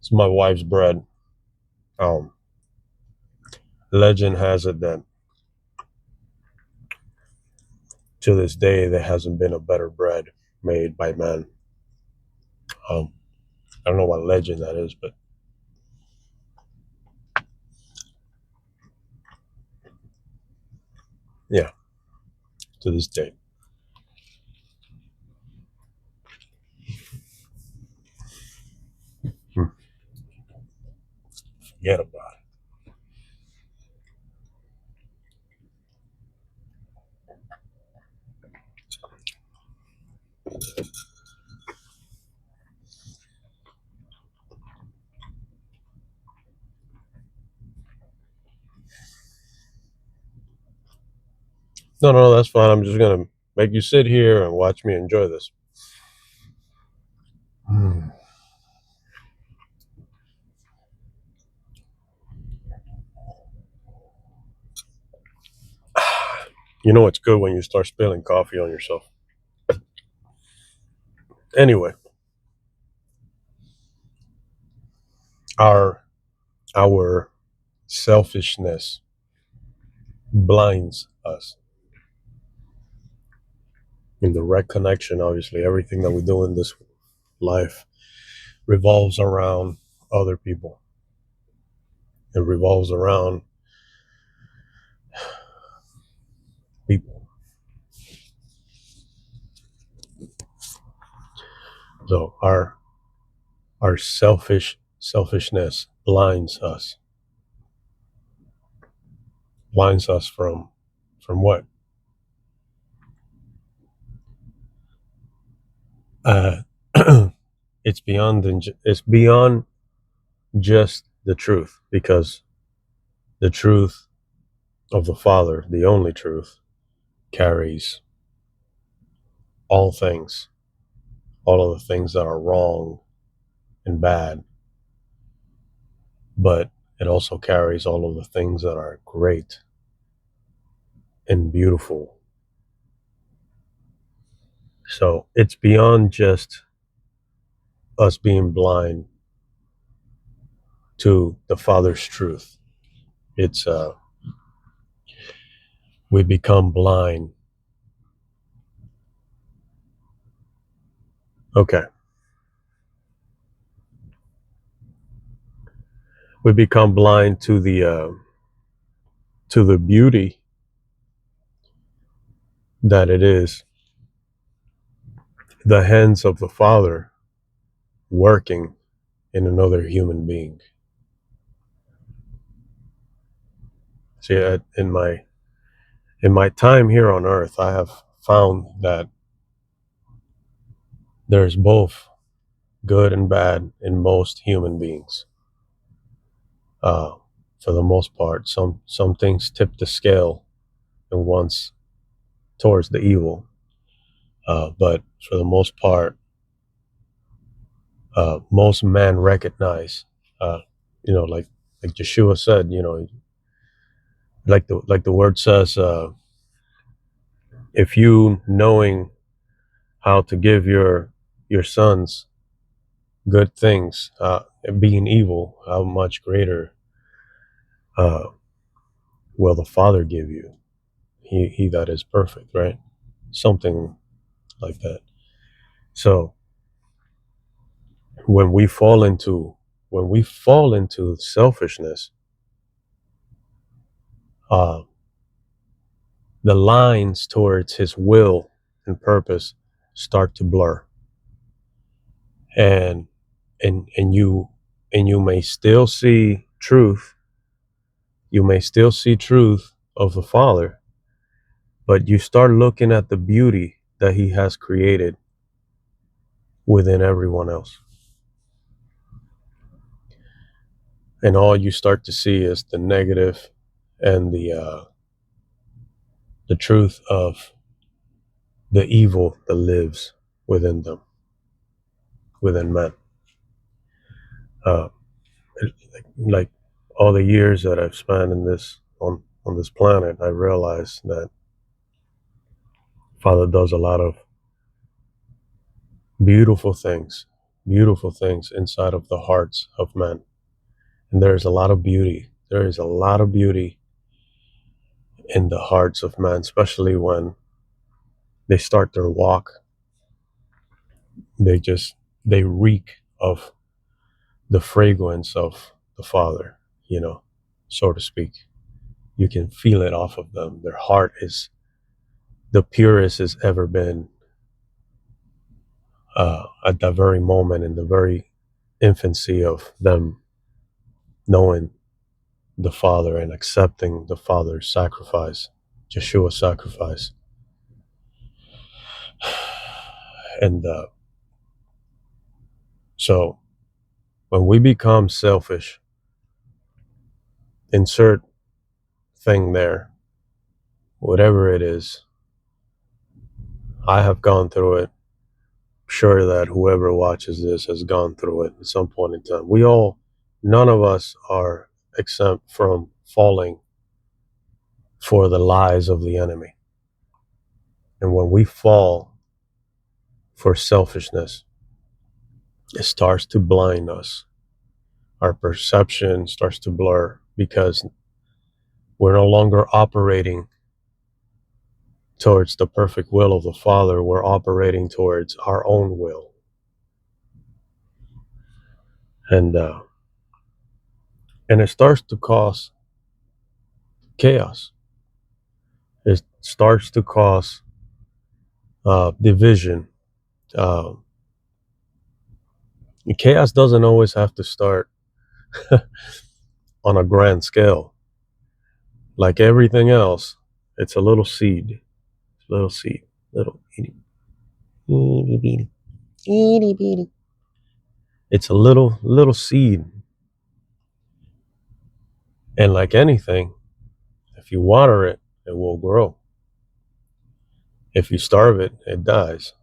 It's my wife's bread. Um, Legend has it that to this day there hasn't been a better bread made by man. Um, I don't know what legend that is, but yeah, to this day. Hmm. Forget about it. No, no, that's fine. I'm just gonna make you sit here and watch me enjoy this. Hmm. You know it's good when you start spilling coffee on yourself. Anyway, our our selfishness blinds us. In direct connection, obviously, everything that we do in this life revolves around other people. It revolves around people. So our selfishness blinds us from what? Uh, it's beyond just the truth, because the truth of the Father, the only truth, carries all things, all of the things that are wrong and bad, but it also carries all of the things that are great and beautiful. So it's beyond just us being blind to the Father's truth. It's we become blind. Okay, we become blind to the beauty that it is the hands of the Father working in another human being. See, in my time here on Earth, I have found that there's both good and bad in most human beings. Uh, for the most part, some things tip the scale and once towards the evil, but for the most part, most men recognize, uh, like Yeshua said, like the word says, if you knowing how to give your sons good things, being evil, how much greater uh, will the Father give you? He that is perfect, right? Something like that. So when we fall into selfishness, uh, the lines towards His will and purpose start to blur, and you may still see truth. You may still see truth of the Father, but you start looking at the beauty that He has created within everyone else. And all you start to see is the negative and the truth of the evil that lives within them, within men. Uh, like all the years that I've spent in this on this planet, I realized that Father does a lot of beautiful things beautiful things inside of the hearts of men. And there is a lot of beauty. There is a lot of beauty in the hearts of men, especially when they start their walk. They reek of the fragrance of the Father, so to speak. You can feel it off of them. Their heart is the purest it's ever been, at that very moment, in the very infancy of them knowing the Father and accepting the Father's sacrifice, Yeshua's sacrifice. And so when we become selfish, insert thing there, whatever it is. I have gone through it. Sure that whoever watches this has gone through it at some point in time. None of us are exempt from falling for the lies of the enemy. And when we fall for selfishness, it starts to blind us. Our perception starts to blur because we're no longer operating towards the perfect will of the Father. We're operating towards our own will. And it starts to cause chaos. It starts to cause division. Chaos doesn't always have to start on a grand scale. Like everything else, it's a little seed, little itty bitty. It's a little seed, and like anything, if you water it, it will grow. If you starve it, it dies.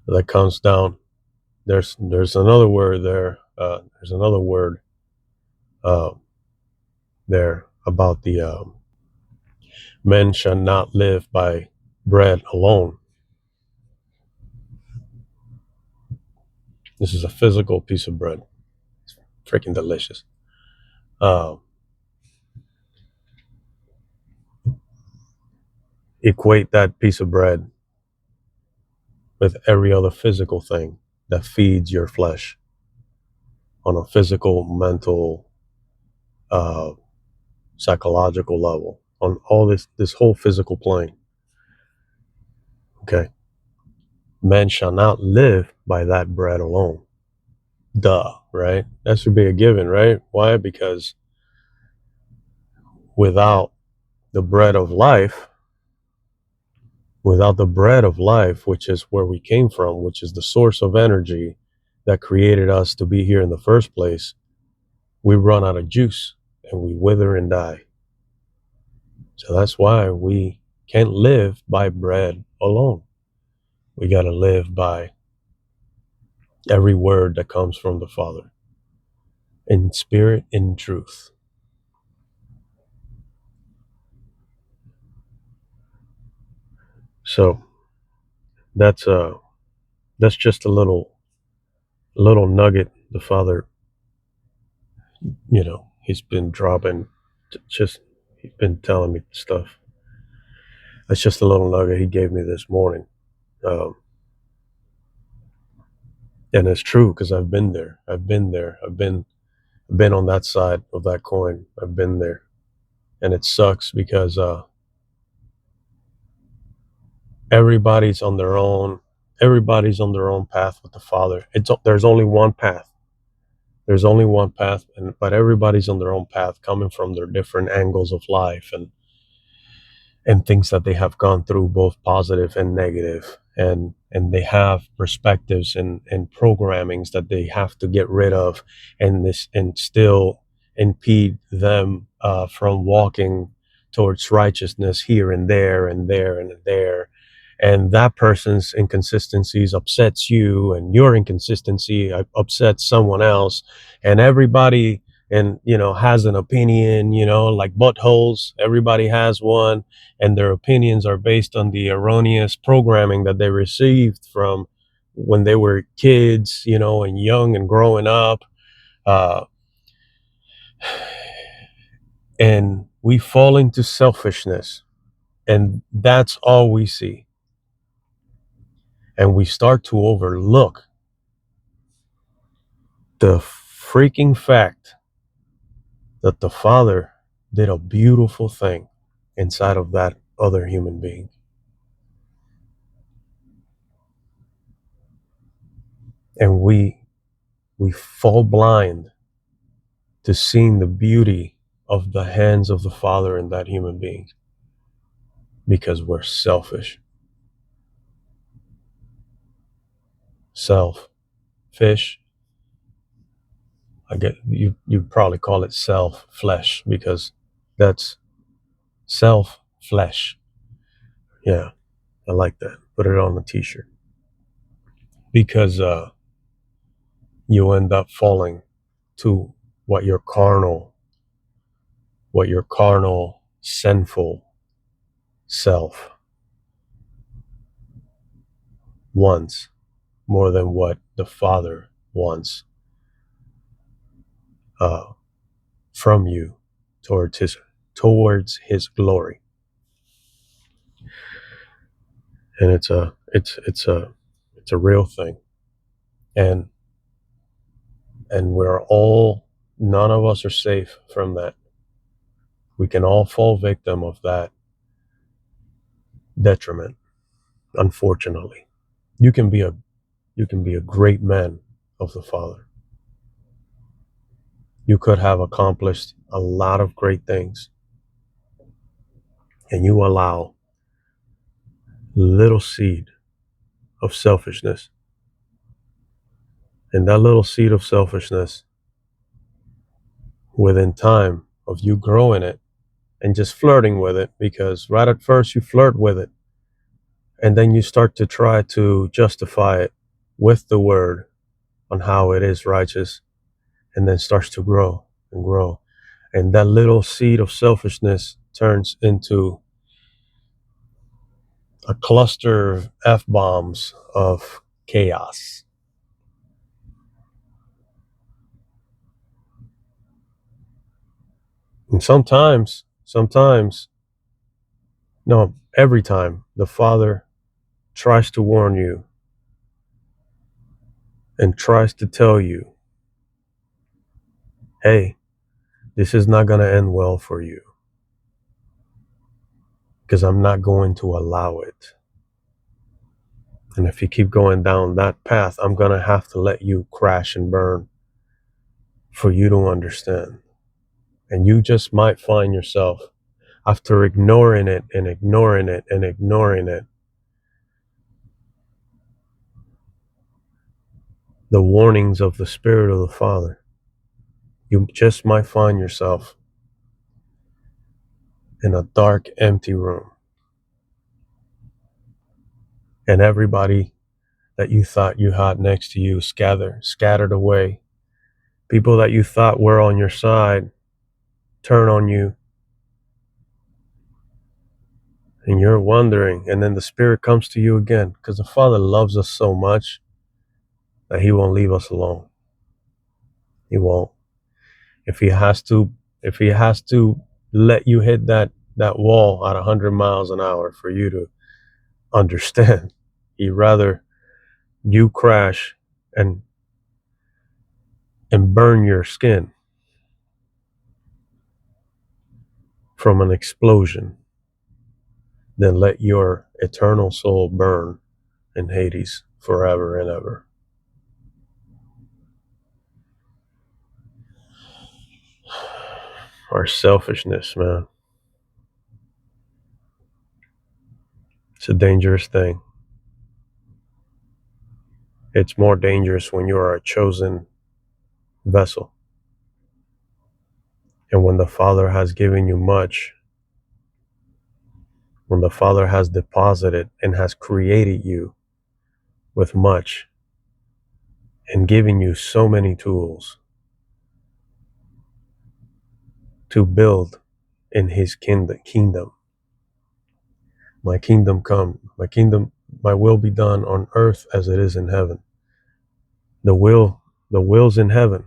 That comes down. There's another word there. There's another word there about the men shall not live by bread alone. This is a physical piece of bread. It's freaking delicious. Equate that piece of bread with every other physical thing that feeds your flesh on a physical, mental, psychological level, on all this whole physical plane. Okay. Men shall not live by that bread alone. Duh, right? That should be a given, right? Why? Because without the bread of life, which is where we came from, which is the source of energy that created us to be here in the first place, we run out of juice and we wither and die. So that's why we can't live by bread alone. We got to live by every word that comes from the Father, in spirit, in truth. So that's just a little nugget the Father, he's been dropping. He's been telling me stuff. That's just a little nugget he gave me this morning. And it's true, because I've been there. I've been on that side of that coin. I've been there. And it sucks because everybody's on their own path with the Father. There's only one path. But everybody's on their own path, coming from their different angles of life and things that they have gone through, both positive and negative. And they have perspectives and programmings that they have to get rid of, and still impede them from walking towards righteousness here and there and there and there. And that person's inconsistencies upsets you, and your inconsistency upsets someone else, and everybody has an opinion, like buttholes. Everybody has one, and their opinions are based on the erroneous programming that they received from when they were kids, and young and growing up. Uh, and we fall into selfishness, and that's all we see. And we start to overlook the freaking fact that the Father did a beautiful thing inside of that other human being. And we fall blind to seeing the beauty of the hands of the Father in that human being because we're selfish. Self-fish. I get you probably call it self-flesh because that's self-flesh. Yeah, I like that. Put it on the t-shirt. Because you end up falling to what your carnal, sinful self wants more than what the Father wants uh, from you towards His glory. And it's a real thing. And we're all, none of us are safe from that. We can all fall victim of that detriment, unfortunately. You can be a great man of the Father. You could have accomplished a lot of great things, and you allow little seed of selfishness. And that little seed of selfishness, within time of you growing it and just flirting with it, because right at first you flirt with it, and then you start to try to justify it with the word on how it is righteous, and then starts to grow and grow. And that little seed of selfishness turns into a cluster of F-bombs of chaos. And sometimes, no, every time the Father tries to warn you and tries to tell you, hey, this is not going to end well for you because I'm not going to allow it. And if you keep going down that path, I'm going to have to let you crash and burn for you to understand. And you just might find yourself, after ignoring it and ignoring it and ignoring it, the warnings of the Spirit of the Father, you just might find yourself in a dark, empty room. And everybody that you thought you had next to you scattered away. People that you thought were on your side turn on you. And you're wondering, and then the Spirit comes to you again, because the Father loves us so much that He won't leave us alone. He won't. If He has to let you hit that wall at 100 miles an hour for you to understand, He'd rather you crash and burn your skin from an explosion than let your eternal soul burn in Hades forever and ever. Our selfishness, man. It's a dangerous thing. It's more dangerous when you are a chosen vessel. And when the Father has given you much, when the Father has deposited and has created you with much and giving you so many tools to build in His kingdom. My kingdom come. My kingdom, my will be done on earth as it is in heaven. The will's in heaven.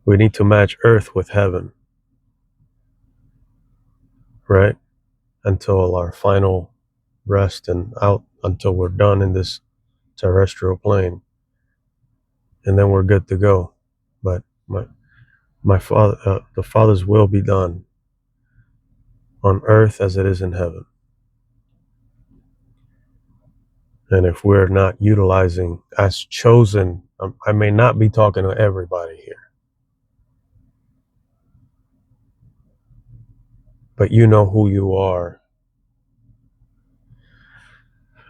We need to match earth with heaven, right? Until our final rest and out, until we're done in this terrestrial plane, and then we're good to go. But my father, the Father's will be done on earth as it is in heaven. And if we're not utilizing as chosen, I may not be talking to everybody here, but you know who you are.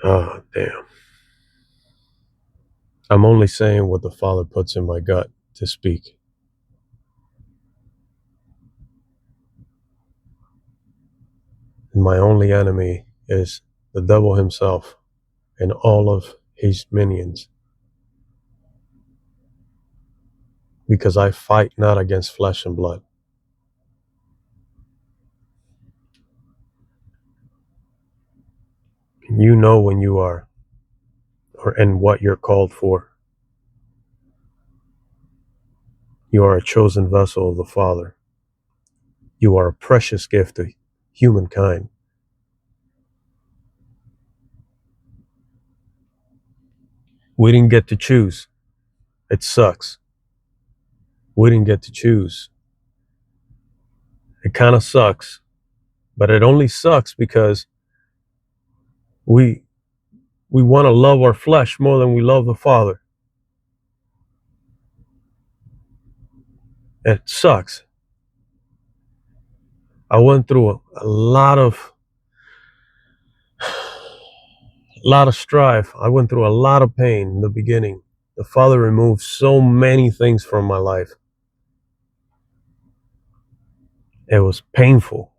Oh, damn. I'm only saying what the Father puts in my gut to speak. And my only enemy is the devil himself and all of his minions. Because I fight not against flesh and blood. You know when you are, and what you're called for. You are a chosen vessel of the Father. You are a precious gift to humankind. We didn't get to choose. It sucks. We didn't get to choose. It kind of sucks, but it only sucks because we want to love our flesh more than we love the Father. It sucks. I went through a lot of strife. I went through a lot of pain in the beginning. The Father removed so many things from my life. It was painful,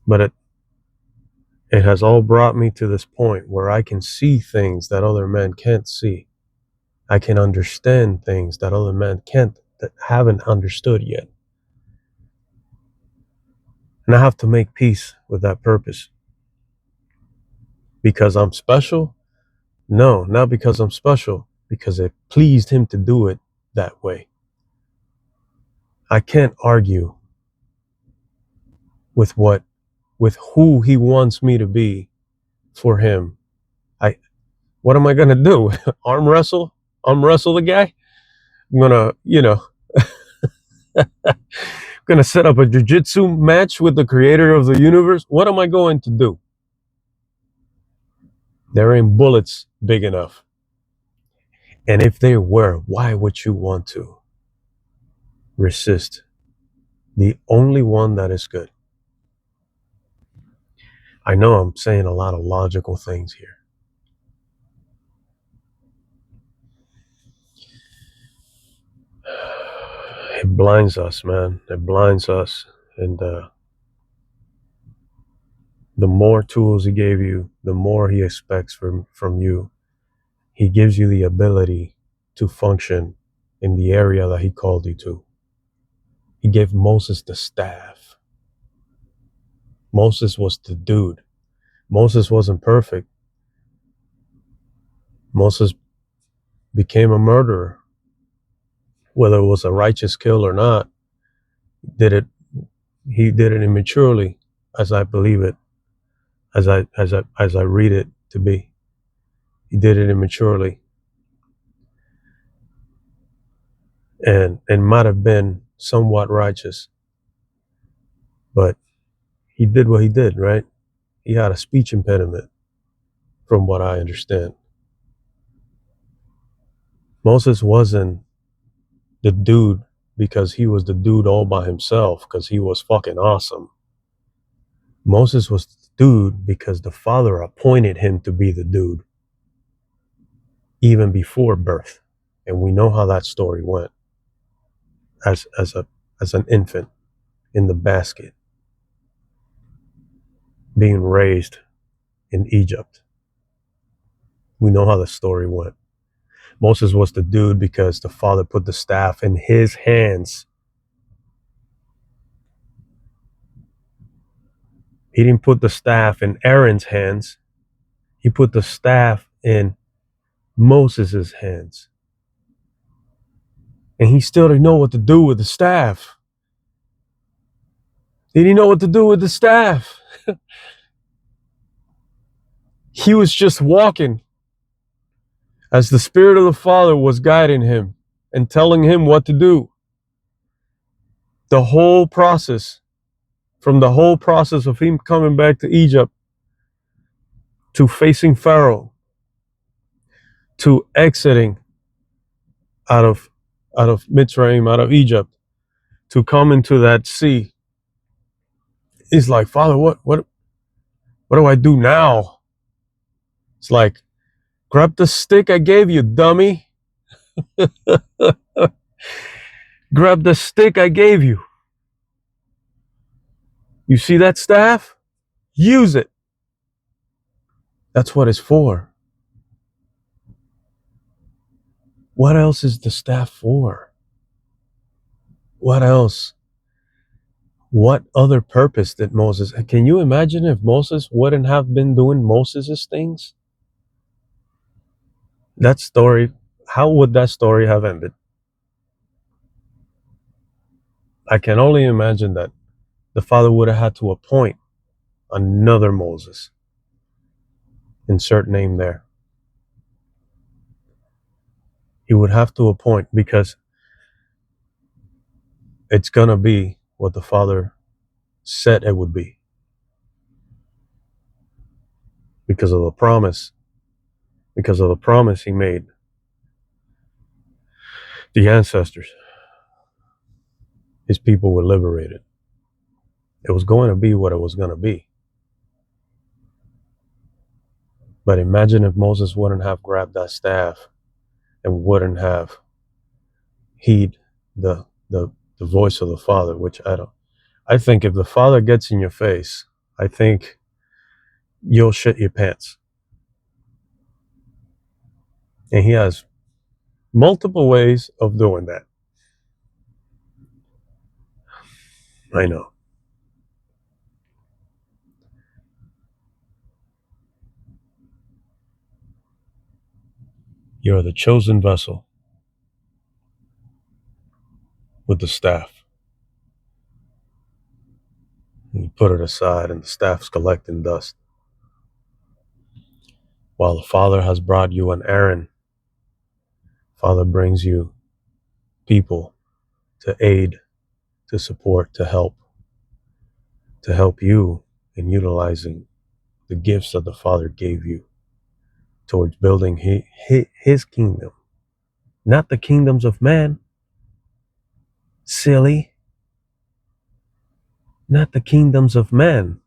but it has all brought me to this point where I can see things that other men can't see. I can understand things that other men that haven't understood yet. And I have to make peace with that purpose. Because I'm special? No, not because I'm special, because it pleased him to do it that way. I can't argue with who he wants me to be for him. What am I gonna do? Arm wrestle the guy? I'm gonna, gonna set up a jiu-jitsu match with the creator of the universe? What am I going to do? There ain't bullets big enough. And if they were, why would you want to resist the only one that is good? I know I'm saying a lot of logical things here. It blinds us, man. It blinds us. And the more tools he gave you, the more he expects from you. He gives you the ability to function in the area that he called you to. He gave Moses the staff. Moses was the dude. Moses wasn't perfect. Moses became a murderer. Whether it was a righteous kill or not, he did it immaturely, as I believe it, as I read it to be. He did it immaturely. And might have been somewhat righteous. But he did what he did, right? He had a speech impediment, from what I understand. Moses wasn't the dude because he was the dude all by himself, because he was fucking awesome. Moses was the dude because the Father appointed him to be the dude, even before birth. And we know how that story went. As an infant in the basket, being raised in Egypt. We know how the story went. Moses was the dude because the Father put the staff in his hands. He didn't put the staff in Aaron's hands. He put the staff in Moses' hands. And he still didn't know what to do with the staff. He didn't know what to do with the staff. He was just walking as the Spirit of the Father was guiding him and telling him what to do. The whole process, from the whole process of him coming back to Egypt, to facing Pharaoh, to exiting out of Mitzrayim, out of Egypt, to come into that sea. He's like, Father, what do I do now? It's like, grab the stick I gave you, dummy. Grab the stick I gave you. You see that staff? Use it. That's what it's for. What else is the staff for? What else? What other purpose did Moses? Can you imagine if Moses wouldn't have been doing Moses' things? That story, how would that story have ended? I can only imagine that the Father would have had to appoint another Moses. Insert name there. He would have to appoint, because it's going to be what the Father said it would be. Because of the promise he made the ancestors. His people were liberated. It was going to be what it was going to be. But imagine if Moses wouldn't have grabbed that staff and wouldn't have heed the voice of the Father, which I think if the Father gets in your face, I think you'll shit your pants. And he has multiple ways of doing that. I know. You're the chosen vessel with the staff. And you put it aside and the staff's collecting dust. While the Father has brought you an Aaron, Father brings you people to aid, to support, to help you in utilizing the gifts that the Father gave you towards building his kingdom, not the kingdoms of man. Silly. Not the kingdoms of man.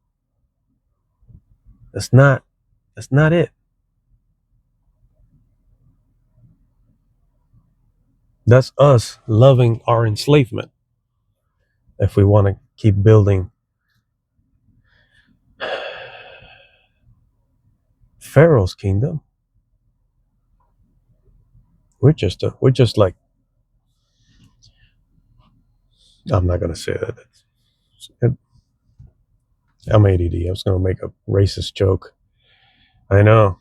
That's not it. That's us loving our enslavement. If we want to keep building Pharaoh's kingdom, we're just like, I'm not going to say that. I'm ADD. I was going to make a racist joke. I know.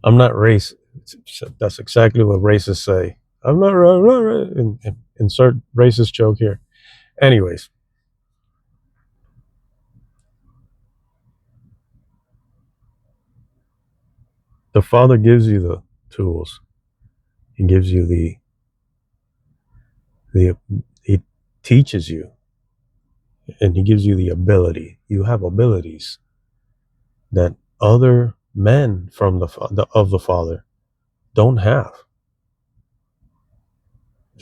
I'm not racist. That's exactly what racists say. I'm not insert racist joke here. Anyways, the Father gives you the tools. He gives you he teaches you, and he gives you the ability. You have abilities that other men from of the Father don't have.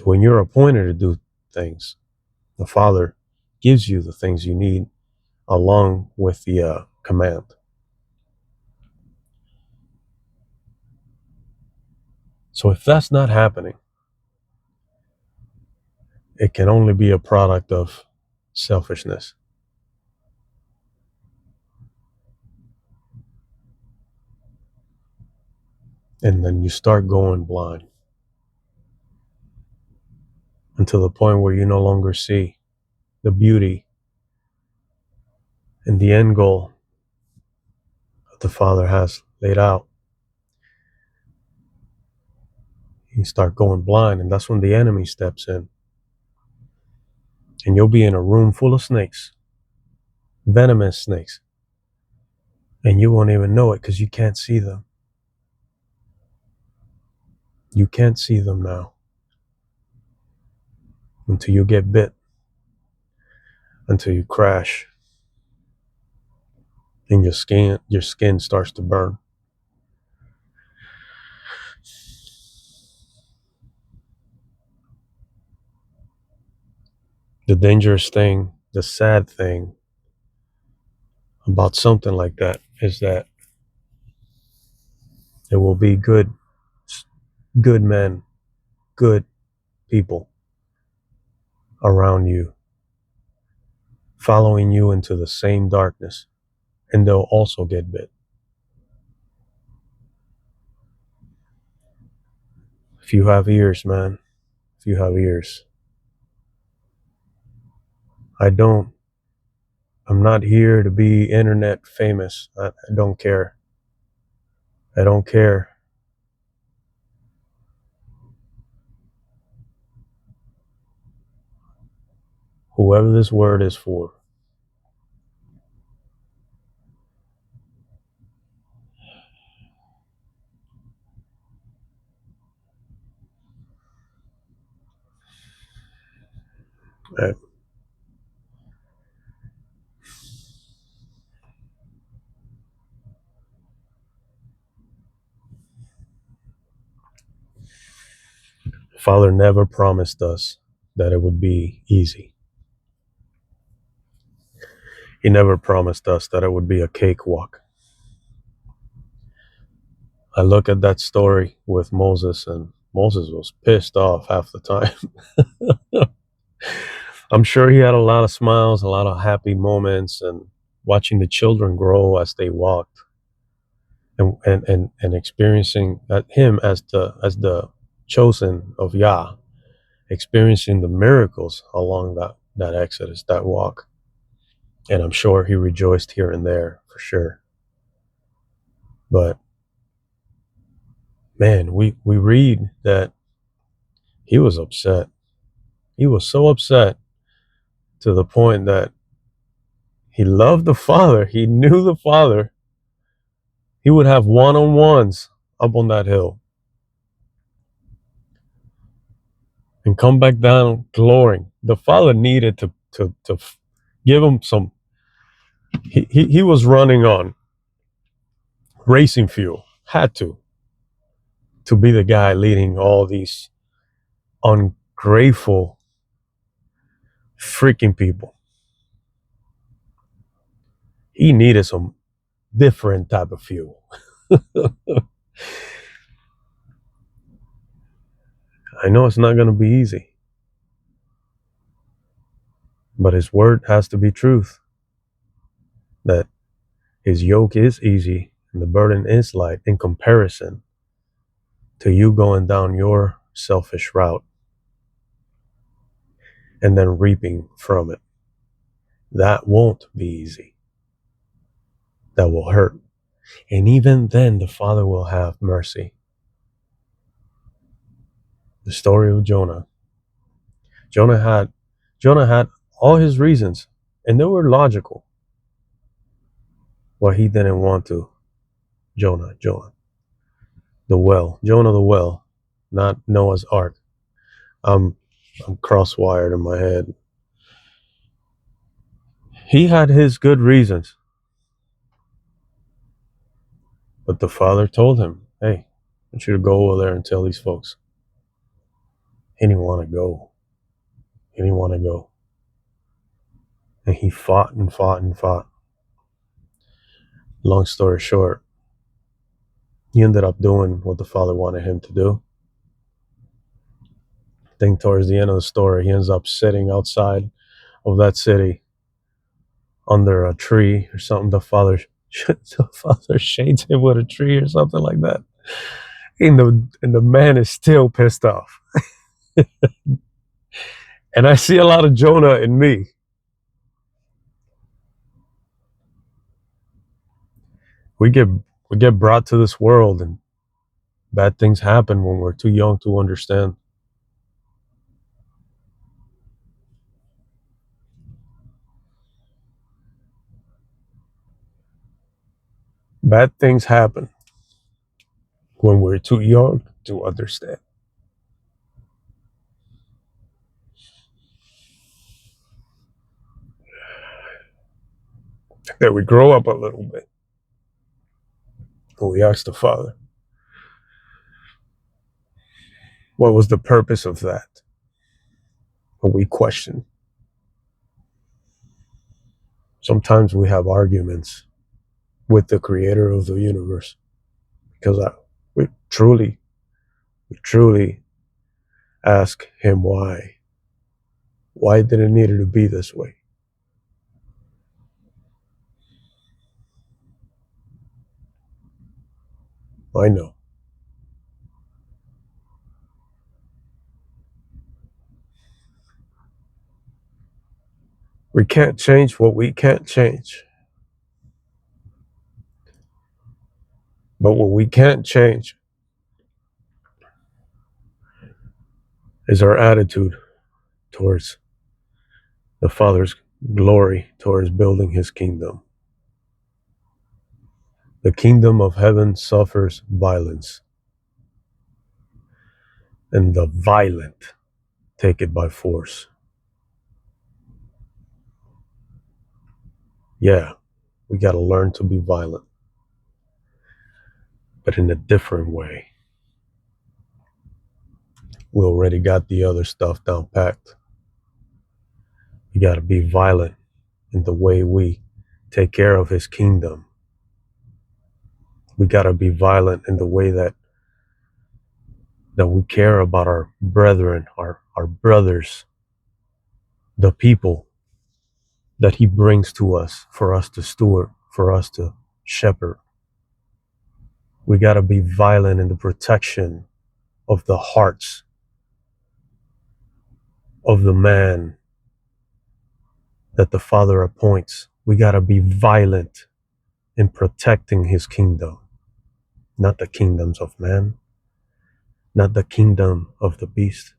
When you're appointed to do things, the Father gives you the things you need along with the command. So if that's not happening, it can only be a product of selfishness. And then you start going blind until the point where you no longer see the beauty and the end goal that the Father has laid out, you start going blind, and that's when the enemy steps in. And you'll be in a room full of snakes, venomous snakes, and you won't even know it because you can't see them. You can't see them now until you get bit, until you crash, and your skin starts to burn. The dangerous thing, the sad thing about something like that is that there will be good men, good people around you, following you into the same darkness, and they'll also get bit. If you have ears, man, if you have ears, I'm not here to be internet famous. I don't care. I don't care. Whoever this word is for, right? Father never promised us that it would be easy. He never promised us that it would be a cakewalk. I look at that story with Moses, and Moses was pissed off half the time. I'm sure he had a lot of smiles, a lot of happy moments, and watching the children grow as they walked, and experiencing him as the chosen of Yah, experiencing the miracles along that exodus, that walk. And I'm sure he rejoiced here and there for sure. But man, we read that he was upset. He was so upset to the point that he loved the Father. He knew the Father. He would have one-on-ones up on that hill and come back down glorying. The Father needed to give him some. He was running on racing fuel. Had to be the guy leading all these ungrateful freaking people. He needed some different type of fuel. I know it's not going to be easy, but his word has to be truth, that his yoke is easy and the burden is light in comparison to you going down your selfish route and then reaping from it. That won't be easy. That will hurt. And even then, the Father will have mercy. The story of Jonah. Jonah had all his reasons, and they were logical. Why he didn't want to. Jonah, the well, not Noah's Ark. I'm cross-wired in my head. He had his good reasons, but the Father told him, "Hey, I want you to go over there and tell these folks." He didn't want to go. He didn't want to go, and he fought and fought and fought. Long story short, he ended up doing what the Father wanted him to do. I think towards the end of the story, he ends up sitting outside of that city under a tree or something. The Father shades him with a tree or something like that. And the man is still pissed off. And I see a lot of Jonah in me. We get brought to this world, and bad things happen when we're too young to understand. Bad things happen when we're too young to understand. That we grow up a little bit and we ask the Father, what was the purpose of that? And we question. Sometimes we have arguments with the creator of the universe because we truly ask him why. Why did it need to be this way? I know. We can't change what we can't change. But what we can't change is our attitude towards the Father's glory, towards building his kingdom. The kingdom of heaven suffers violence, and the violent take it by force. Yeah, we got to learn to be violent, but in a different way. We already got the other stuff down packed. You got to be violent in the way we take care of his kingdom. We got to be violent in the way that we care about our brethren, our brothers, the people that he brings to us for us to steward, for us to shepherd. We got to be violent in the protection of the hearts of the man that the Father appoints. We got to be violent in protecting his kingdom, not the kingdoms of man, not the kingdom of the beast.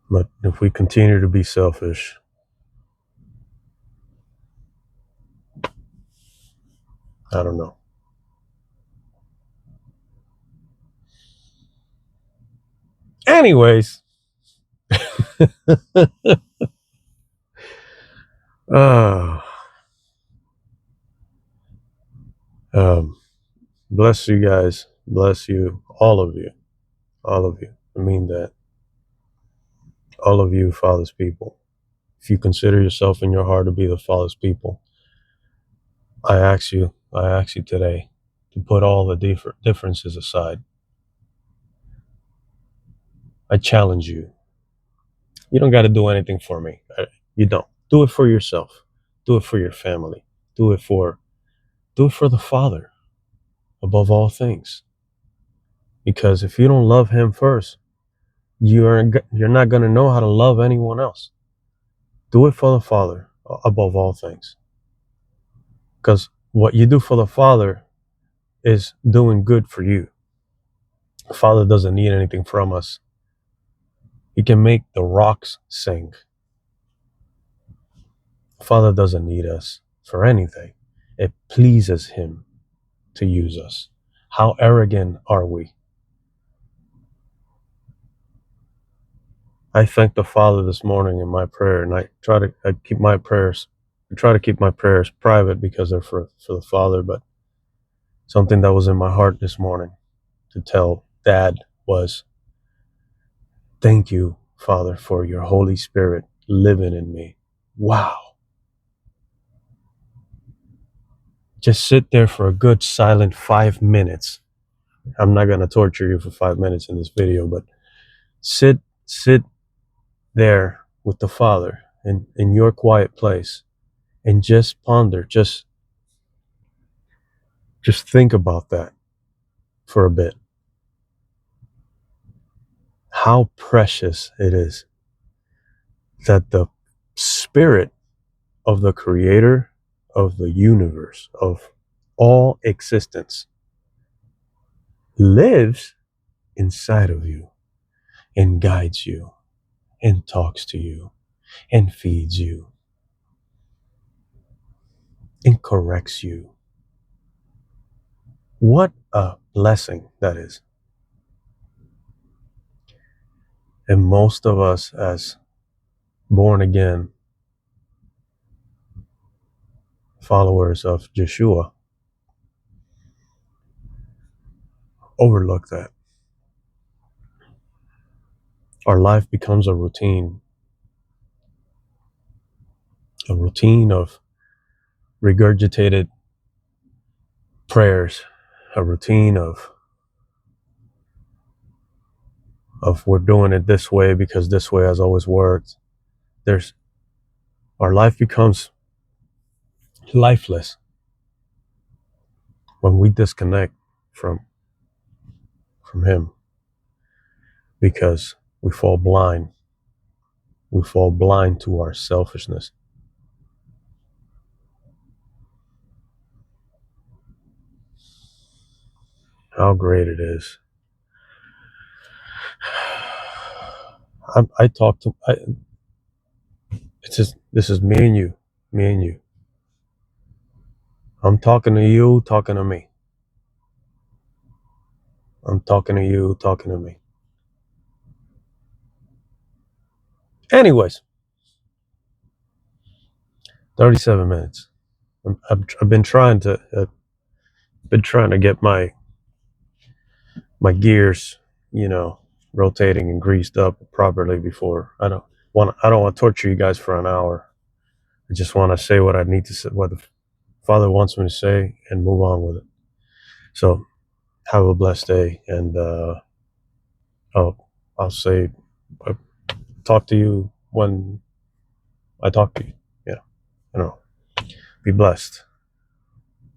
But if we continue to be selfish, I don't know. Anyways, uh, um, bless you guys. Bless you, all of you. All of you. I mean that. All of you, Father's people. If you consider yourself in your heart to be the Father's people, I ask you today to put all the differences aside. I challenge you. You don't got to do anything for me. You don't. Do it for yourself. Do it for your family. Do it for the Father above all things. Because if you don't love him first, you're not going to know how to love anyone else. Do it for the Father above all things. Because what you do for the Father is doing good for you. The Father doesn't need anything from us. He can make the rocks sing. The Father doesn't need us for anything. It pleases him to use us. How arrogant are we? I thank the Father this morning in my prayer, and I try to keep my prayers private because they're for the Father, but something that was in my heart this morning to tell Dad was, thank you, Father, for your Holy Spirit living in me. Wow. Just sit there for a good silent 5 minutes. I'm not going to torture you for 5 minutes in this video, but sit there with the Father in your quiet place and just ponder, just Just think about that for a bit. How precious it is that the spirit of the creator of the universe, of all existence, lives inside of you and guides you and talks to you and feeds you and corrects you. What a blessing that is. And most of us, as born again followers of Yeshua, overlook that. Our life becomes a routine of regurgitated prayers, a routine of we're doing it this way because this way has always worked. Our life becomes lifeless when we disconnect from him, because we fall blind. We fall blind to our selfishness. How great it is. I talk to this is me and you. I'm talking to you, talking to me. I'm talking to you, talking to me. Anyways, 37 minutes. I've been trying to get my gears, rotating and greased up properly before. I don't want to torture you guys for an hour. I just want to say what I need to say, what the Father wants me to say, and move on with it. So have a blessed day, and I'll say, talk to you when I talk to you. Yeah, be blessed.